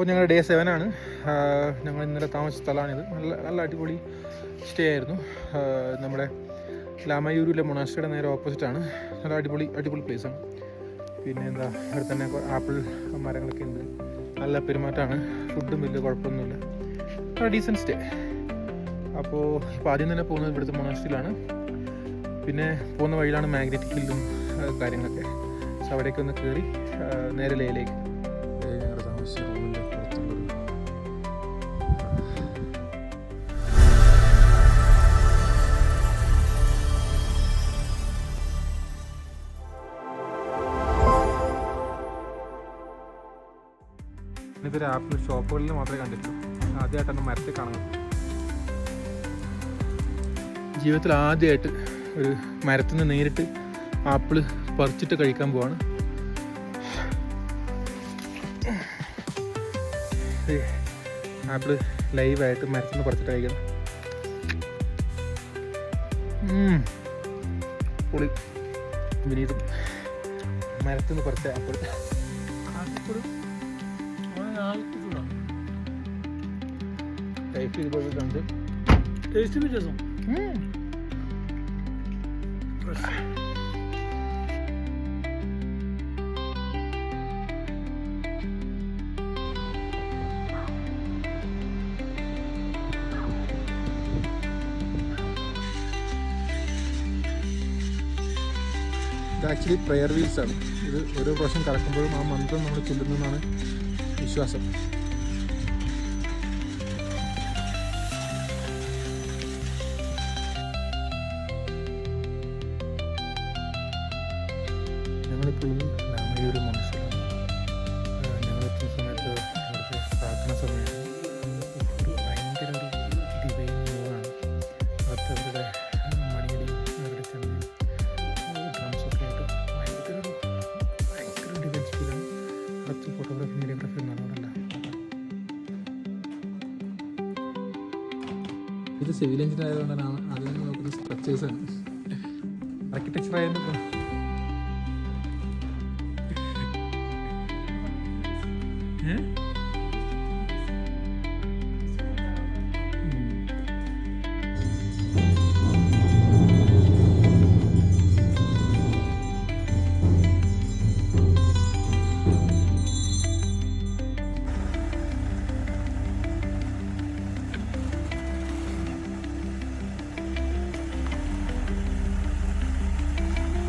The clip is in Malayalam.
അപ്പോൾ ഞങ്ങളുടെ ഡേ 7 ആണ്. ഞങ്ങൾ ഇന്നലെ താമസിച്ച സ്ഥലമാണിത്. നല്ല അടിപൊളി സ്റ്റേ ആയിരുന്നു. നമ്മുടെ ലാമയൂരിലെ മൊണാസ്ട്രിയുടെ നേരെ ഓപ്പോസിറ്റാണ്. നല്ല അടിപൊളി പ്ലേസാണ്. പിന്നെ എന്താ, അവിടെ തന്നെ ആപ്പിൾ മരങ്ങളൊക്കെ ഉണ്ട്. നല്ല പെരുമാറ്റമാണ്. ഫുഡും വലിയ കുഴപ്പമൊന്നുമില്ല. നല്ല ഡീസൻറ്റ് സ്റ്റേ. അപ്പോൾ ആദ്യം തന്നെ പോകുന്നത് ഇവിടുത്തെ മൊണാസ്ട്രിയിലാണ്. പിന്നെ പോകുന്ന വഴിയിലാണ് മാഗ്നറ്റിക് ഹില്ലും കാര്യങ്ങളൊക്കെ. സോ അവിടേക്ക് ഒന്ന് കയറി നേരെ ലേയിലേക്ക്. ഞങ്ങളുടെ താമസിച്ച റൂമിൻ്റെ പുറത്തുള്ളൊരു ഇതൊരു ആപ്പിൾ ഷോപ്പുകളിൽ മാത്രമേ കണ്ടിട്ടുള്ളൂ. ആദ്യമായിട്ടാണ് മരത്തിൽ കാണുന്നത്. ജീവിതത്തിൽ ആദ്യമായിട്ട് ഒരു മരത്തിൽ നിന്ന് നേരിട്ട് ആപ്പിള് പറിച്ചിട്ട് കഴിക്കാൻ പോവാണ്. ആപ്പിള് ലൈവായിട്ട് മരത്തിൽ നിന്ന് പറിച്ചിട്ട് കഴിക്കണം. പൊളി. വിനീതും മരത്തിൽ നിന്ന് പറിച്ച ആപ്പിൾ. ടൈപ്പ് ചെയ്ത് പോയി കണ്ട് ടേസ്റ്റ് വ്യത്യാസം. ഇത് ആക്ച്വലി പ്രെയർ വീൽസ് ആണ്. ഇത് ഓരോ പ്രാവശ്യം കറക്കുമ്പോഴും ആ മന്ത്രം നമ്മൾ ചൊല്ലുന്നതാണ് വിശ്വാസം. ഞങ്ങളിപ്പോഴും ലാമയൂര് മൊണാസ്ട്രിയിലാണ്. ഞങ്ങളെത്തുന്ന സമയത്ത് അവിടുത്തെ പ്രാർത്ഥന സമയമാണ്. ഭയങ്കര ഒരു ഡിവൈൻ മൂവാണ്. അവിടുത്തെ അവരുടെ മണിയടിയും അവരുടെ ചെമ്മയും ഡ്രംസൊക്കെ ആയിട്ട് ഭയങ്കര ഡിവൈൻ സ്പീഡാണ്. അവിടുത്തെ ഫോട്ടോഗ്രാഫി വീഡിയോഗ്രാഫി നടന്നതല്ല. ഇത് സിവിൽ എഞ്ചിനീയർ ആയതുകൊണ്ടാണ് ആദ്യം നോക്കുന്നത് സ്ട്രക്ചേഴ്സാണ്. ആർക്കിടെക്ചർ ആയതുകൊണ്ട്